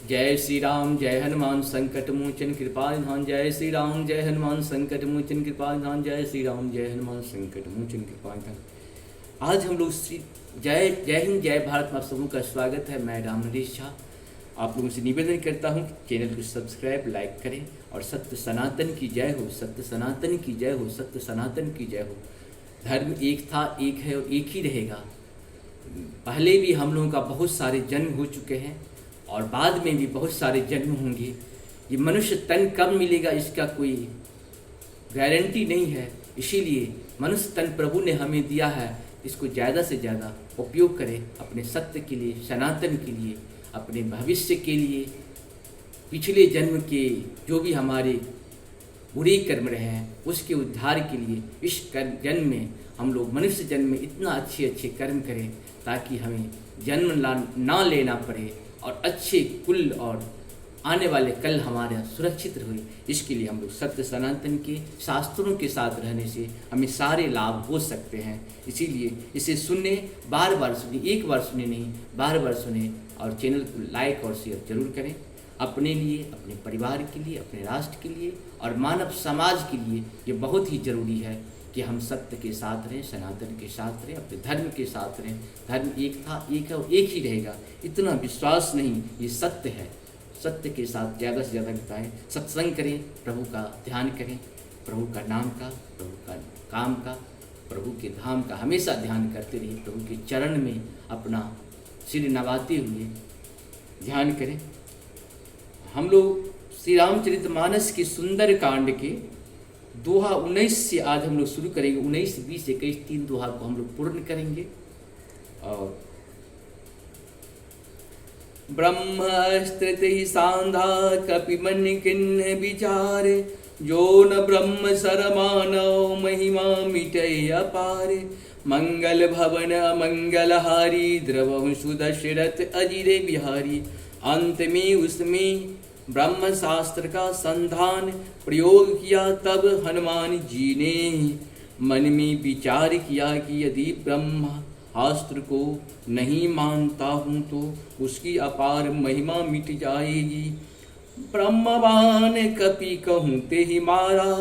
जय श्री राम जय हनुमान संकट मोचन कृपा निधान। जय श्री राम जय हनुमान संकट मोचन कृपा निधान। जय श्री राम जय हनुमान संकट मोचन कृपा निधान। आज हम लोग श्री जय जय हिंद जय भारत में आप सबों का स्वागत है। मैं राम नरेश झा आप लोगों से निवेदन करता हूँ कि चैनल को सब्सक्राइब लाइक करें और सत्य सनातन की जय हो, सत्य सनातन की जय हो, सत्य सनातन की जय हो। धर्म एक था, एक है और एक ही रहेगा। पहले भी हम लोगों का बहुत सारे जन्म हो चुके हैं और बाद में भी बहुत सारे जन्म होंगे। ये मनुष्य तन कब मिलेगा इसका कोई गारंटी नहीं है। इसीलिए मनुष्य तन प्रभु ने हमें दिया है, इसको ज़्यादा से ज़्यादा उपयोग करें अपने सत्य के लिए, सनातन के लिए, अपने भविष्य के लिए। पिछले जन्म के जो भी हमारे बुरे कर्म रहे हैं उसके उद्धार के लिए इस जन्म में हम लोग मनुष्य जन्म में इतना अच्छे अच्छे कर्म करें ताकि हमें जन्म ना लेना पड़े और अच्छे कुल और आने वाले कल हमारा सुरक्षित रहे। इसके लिए हम लोग सत्य सनातन के शास्त्रों के साथ रहने से हमें सारे लाभ हो सकते हैं। इसीलिए इसे सुनने, बार बार सुने, एक बार सुने नहीं, बार बार सुने और चैनल को लाइक और शेयर जरूर करें। अपने लिए, अपने परिवार के लिए, अपने राष्ट्र के लिए और मानव समाज के लिए ये बहुत ही ज़रूरी है कि हम सत्य के साथ रहें, सनातन के साथ रहें, अपने धर्म के साथ रहें। धर्म एक था, एक है और एक ही रहेगा। इतना विश्वास नहीं, ये सत्य है। सत्य के साथ ज़्यादा से ज़्यादा बिताएं, सत्संग करें, प्रभु का ध्यान करें, प्रभु का नाम का, प्रभु का काम का, प्रभु के धाम का हमेशा ध्यान करते रहिए। प्रभु के चरण में अपना सिर नवाते हुए ध्यान करें। हम लोग श्री रामचरितमानस के सुंदर कांड के दोहा 19 से आज हम लोग शुरू करेंगे। 19, 20, 21 3 दोहा को हम लोग पूर्ण करेंगे। और ब्रह्मस्त्रित ही सांधा कपि मन किन्न विचार, जो न ब्रह्म सरमानव महिमा मिटय अपार। मंगल भवन मंगलहारी, द्रवहु सुदशरथ अजिरे बिहारी। अंत में उसमें ब्रह्म शास्त्र का संधान प्रयोग किया, तब हनुमान जी ने मन में विचार किया कि यदि ब्रह्मास्त्र को नहीं मानता हूँ तो उसकी अपार महिमा मिट जाएगी। ब्रह्मवान कपि कहूँ ते ही मारा,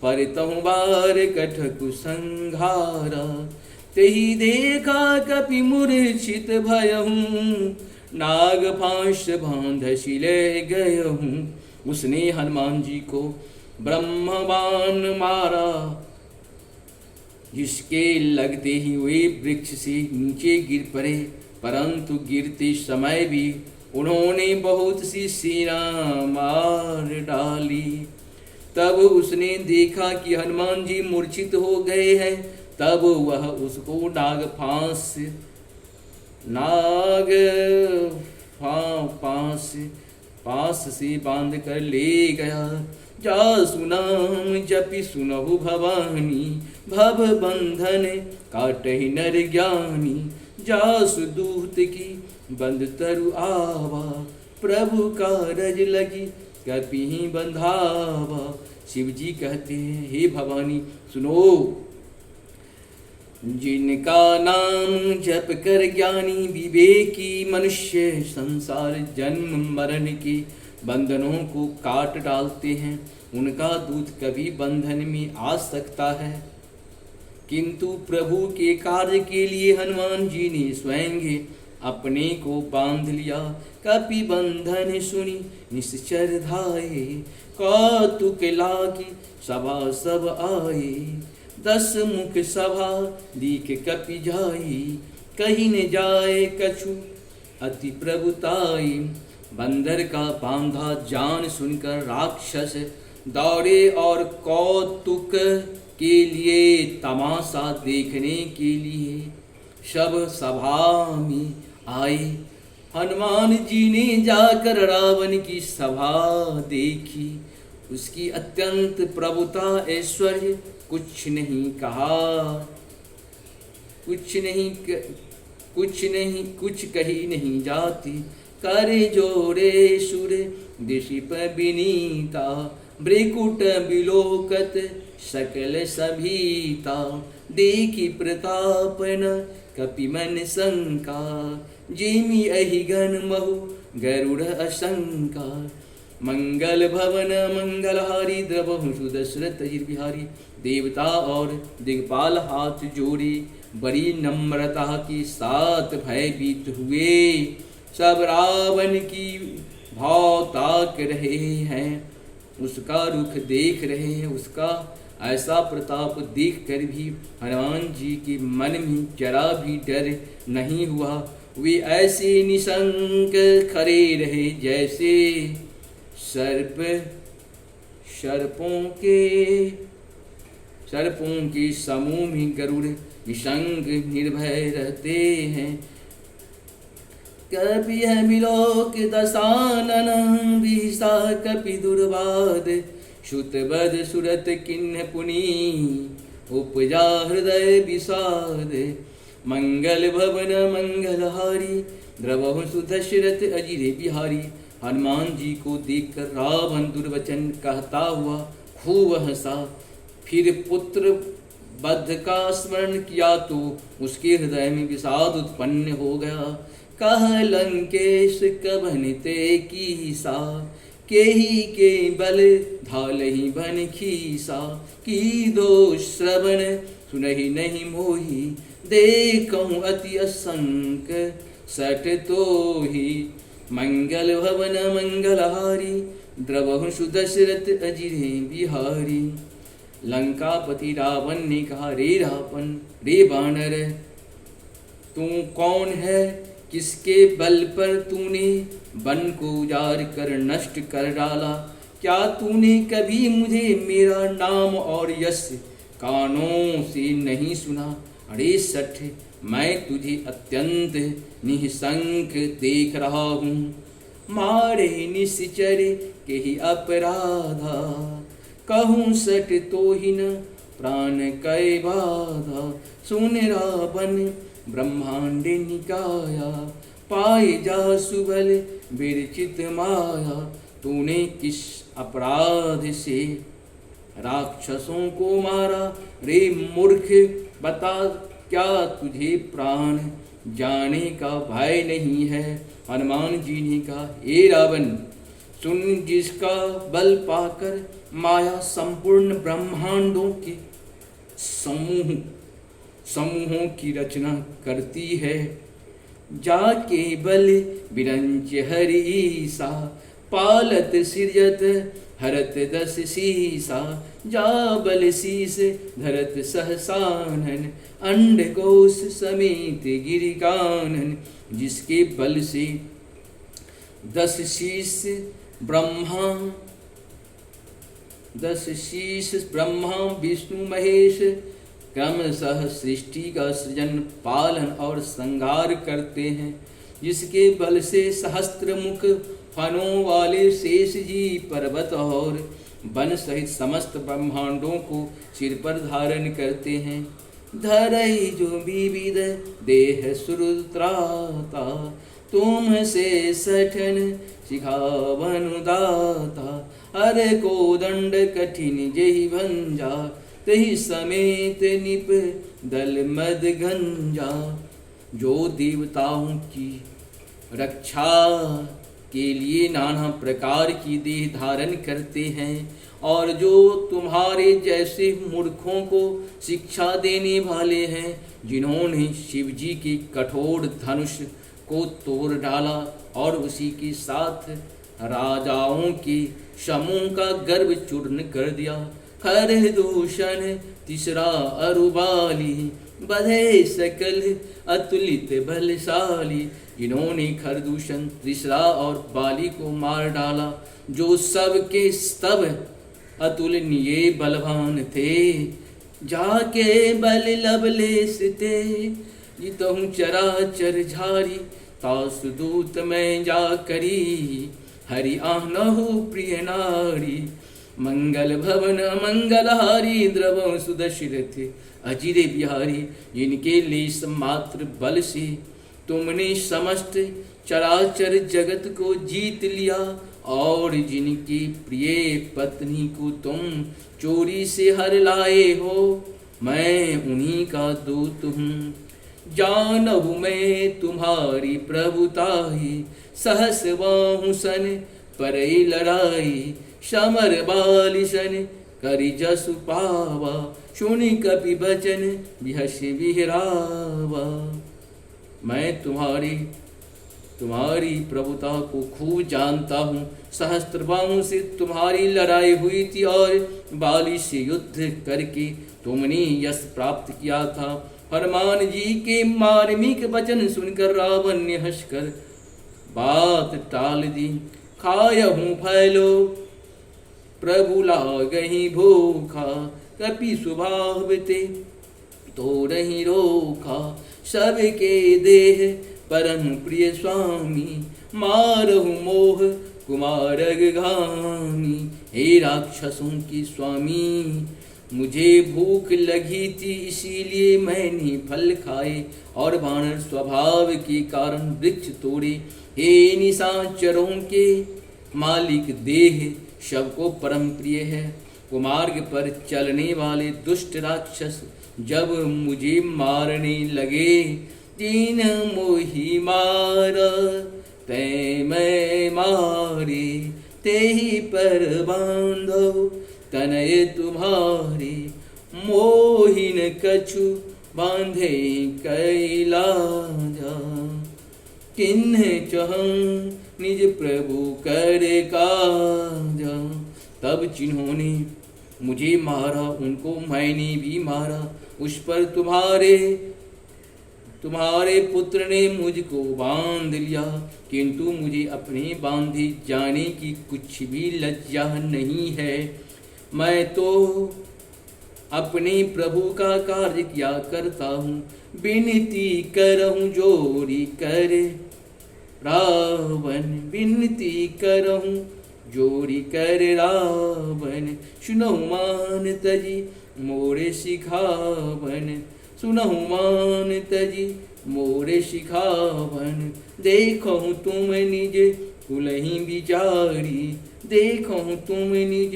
पर तहु बार कठकु संघारा। ते ही देखा कपि मूर्छित भयहूँ, नाग फांस बांध शिले गयहूँ। उसने हनुमान जी को ब्रह्मबाण मारा, जिसके लगते ही वे वृक्ष से नीचे गिर पड़े। परंतु गिरते समय भी उन्होंने बहुत सी सेना मार डाली। तब उसने देखा कि हनुमान जी मूर्छित हो गए हैं। तब वह उसको पास से बांध कर ले गया। जा सुनाम जपि सुनहु भवानी, भव बंधन काटहि नर ज्ञानी। जासु दूत की बंद तरु आवा, प्रभु कारज लगी कपि ही बंधावा। शिव जी कहते हैं, हे भवानी सुनो, जिनका नाम जप कर ज्ञानी विवेकी मनुष्य संसार जन्म मरण के बंधनों को काट डालते हैं, उनका दूत कभी बंधन में आ सकता है। किंतु प्रभु के कार्य के लिए हनुमान जी ने स्वयं अपने को बांध लिया। कपि बंधन सुनी निश्चर धाये, कौतुक लागी सभा सब आए। 10 मुख सभा दीख कपि जाई, कहीं न जाए कछु अति प्रभुताई। बंदर का बांधा जान सुनकर राक्षस दौड़े और कौतुक के लिए, तमाशा देखने के लिए सब सभा में आए। हनुमान जी ने जाकर रावण की सभा देखी, उसकी अत्यंत प्रभुता ऐश्वर्य कुछ नहीं कहा, कुछ कही नहीं जाती। करे जोड़े सुर दिशिप विनीता, ब्रिकुट बिलोकत सकल सभीता। देखी प्रतापन कपि मन शंका, जेमि अहिगन महु गरुड़ असंकार। मंगल भवन मंगलहारी द्रवहु सुदशरथ अजिर बिहारी। देवता और दिग्पाल हाथ जोड़ी बड़ी नम्रता की साथ भयभीत हुए। सब रावण की भाव ताक रहे हैं, उसका रुख देख रहे हैं। उसका ऐसा प्रताप देख कर भी हनुमान जी के मन में जरा भी डर नहीं हुआ। वे ऐसे निशंक खड़े रहे जैसे सर्पों के समूह में गरुड़ निशंक निर्भय रहते हैं। कपि बिलोक दशानन विषा कपि दुर्वाद। श्रुतबद सुरत किन्ह पुनि उपजा हृदय विषाद। मंगल भवन मंगलहारी द्रवहु सुदशरथ अजिर बिहारी। हनुमान जी को देखकर रावण दुर्वचन कहता हुआ खूब हंसा। फिर पुत्र बद्ध का स्मरण किया तो उसके हृदय में विषाद उत्पन्न हो गया। कह लंकेश कभनते कीसा, केही के बल धालहि बन खीसा। की दो श्रवण सुनहि नहीं मोही, देखूं अति असंक सट तो ही। मंगल भवन मंगलहारी द्रवहु सुदशरथ अजिरे बिहारी। लंकापति रावण ने कहा, रे रावण, रे बानर, तू कौन है? किसके बल पर तूने वन को उजाड़ कर नष्ट कर डाला? क्या तूने कभी मुझे मेरा नाम और यश कानों से नहीं सुना? अरे सठ, मैं तुझे अत्यंत निःशंक देख रहा हूँ। मारे निश्चर के ही अपराधा, कहूँ सठ तो ही न प्राण कै बाधा। सुन रावण ब्रह्मांड निकाया, पाए जा सुबल विरचित माया। तूने किस अपराध से राक्षसों को मारा? रे मूर्ख, बता, क्या तुझे प्राण जाने का भय नहीं है? हनुमान जी ने कहा, हे रावण, सुन, जिसका बल पाकर माया संपूर्ण ब्रह्मांडों के समूहों की रचना करती है, जाके बल विरंच हरीसा। पालत सिरजत हरत दस शीसा, जा बल शीस धरत सहसानन। अंड कोश समेत गिरिकानन, जिसके बल से 10 शीस ब्रह्मा विष्णु महेश क्रमशः सृष्टि का सृजन, पालन और संहार करते हैं। जिसके बल से सहस्त्र मुख फनों वाले शेष जी पर्वत और वन सहित समस्त ब्रह्मांडों को सिर पर धारण करते हैं। धरई जो विविध देह सुरुत्राता, तुम से सठन सिखावन दाता। हर को दंड कठिन जेहि भंजा, तही समेत निप दल मद गंजा। जो देवताओं की रक्षा के लिए नाना प्रकार की देह धारण करते हैं और जो तुम्हारे जैसे मूर्खों को शिक्षा देने वाले हैं, जिन्होंने शिव जी के कठोर धनुष को तोड़ डाला और उसी के साथ राजाओं के समूह का गर्भ चूर्ण कर दिया। खर दूषण तीसरा अरुबाली, बधे सकल अतुलित बलशाली। जिन्होंने खरदूषण, त्रिशरा और बाली को मार डाला, जो सबके सब अतुलनीय बलवान थे। जाके बल लवलेश ते, जितहु चराचर झारी। तासु दूत में जा करी, हरि आहनहु प्रिय नारी। मंगल भवन मंगलहारी, द्रवहु सुदशरथ अजिरे बिहारी। जिनके लेस मात्र बल से तुमने समस्त चराचर जगत को जीत लिया और जिनकी प्रिय पत्नी को तुम चोरी से हर लाए हो, मैं उन्हीं का दूत हूँ। जानहु मैं तुम्हारी प्रभुताहि, सहस बाहु सन परई लड़ाई, समर बाल सन करि जसु पावा, सुनि कपि बचन बिहसि बिहरावा। मैं तुम्हारी प्रभुता को खूब जानता हूँ। सहस्त्र बाहों से तुम्हारी लड़ाई हुई थी और बाली से युद्ध करके तुमने यश प्राप्त किया था। हनुमान जी के मार्मिक वचन सुनकर रावण ने हंसकर बात टाल दी। खायहूँ फैलो प्रभु लागहि भूखा, कपि स्वभाव ते तो नहीं रोका। सबके देह परम प्रिय स्वामी, मारहु मोह कुमारगामी। हे राक्षसों की स्वामी, मुझे भूख लगी थी इसीलिए मैंने फल खाए और वानर स्वभाव के कारण वृक्ष तोड़े। हे निशाचरों के मालिक देह सबको परम प्रिय है। कुमार्ग पर चलने वाले दुष्ट राक्षस जब मुझे मारने लगे, तीन मोही मारा ते मैं मारे, ते ही पर बांधो तनय तुम्हारे। मोहिन कछु बांधे कैलाजा, किन्ह चहं निज प्रभु कर काजा। तब जिन्होंने मुझे मारा उनको मैंने भी मारा, उस पर तुम्हारे पुत्र ने मुझको बांध लिया, किंतु मुझे अपने बांधे जाने की कुछ भी लज्जा नहीं है। मैं तो अपने प्रभु का कार्य किया करता हूँ। विनती करहूँ जोरी कर रावण, विनती करहूँ जोरी कर रावण। सुनहु मान तजी मोरे सिखावन, सुनहु मान तजी मोरे सिखावन। देखहु तुम निज कुलहि बिचारी, देखहु तुम निज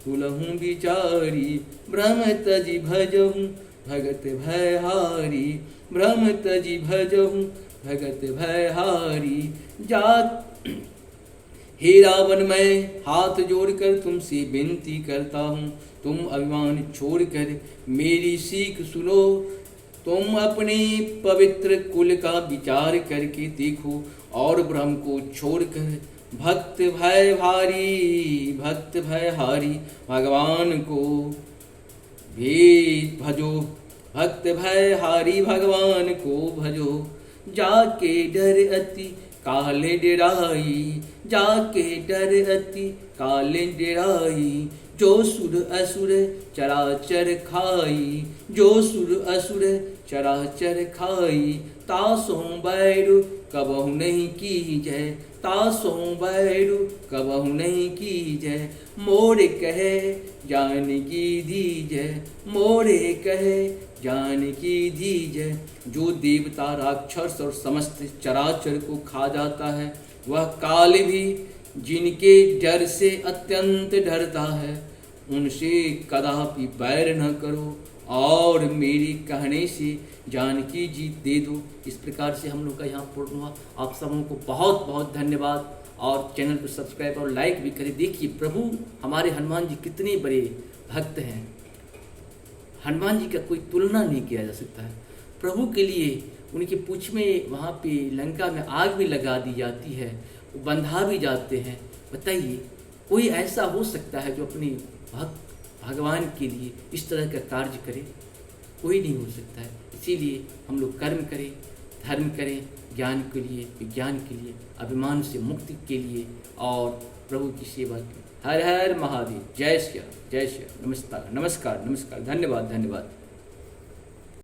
कुलहु बिचारी। भ्रम तजी भजहु भगत भयहारी, भ्रम तजी भजहु भगत भयहारी। जात हे रावण, मैं हाथ जोड़कर तुमसे विनती करता हूँ, तुम अभिमान छोड़कर मेरी सीख सुनो। तुम अपने पवित्र कुल का विचार करके देखो और भ्रम को छोड़कर भक्त भय हारी भगवान को भी भजो, भक्त भय हारी भगवान को भजो। जाके डर अति काले डेराई, जाके डर अति काले डेराई। जो सुर असुर चराचर खाई, जो सुर असुर चराचर खाई। तासों बैरु कबहु नहीं की जय, तासों बैरु कबहु नहीं की जय। मोरे कहे जानकी दीजय, मोरे कहे जानकी दीजय। जो देवता राक्षस और समस्त चराचर को खा जाता है, वह काल भी जिनके डर से अत्यंत डरता है, उनसे कदापि बैर न करो और मेरी कहने से जानकी जी दे दो। इस प्रकार से हम लोग का यहाँ पूर्ण हुआ। आप सबों को बहुत बहुत धन्यवाद और चैनल को सब्सक्राइब और लाइक भी करें। देखिए प्रभु हमारे हनुमान जी कितने बड़े भक्त हैं। हनुमान जी का कोई तुलना नहीं किया जा सकता है। प्रभु के लिए उनके पूंछ में वहाँ पे लंका में आग भी लगा दी जाती है, वो बंधा भी जाते हैं। बताइए कोई ऐसा हो सकता है जो अपने भक्त भगवान के लिए इस तरह का कार्य करे? कोई नहीं हो सकता है। इसीलिए हम लोग कर्म करें, धर्म करें, ज्ञान के लिए, विज्ञान के लिए, अभिमान से मुक्ति के लिए और प्रभु की सेवा करें। हर हर महादेव। जय श्री राम, जय श्री राम। नमस्कार नमस्कार नमस्कार। धन्यवाद धन्यवाद।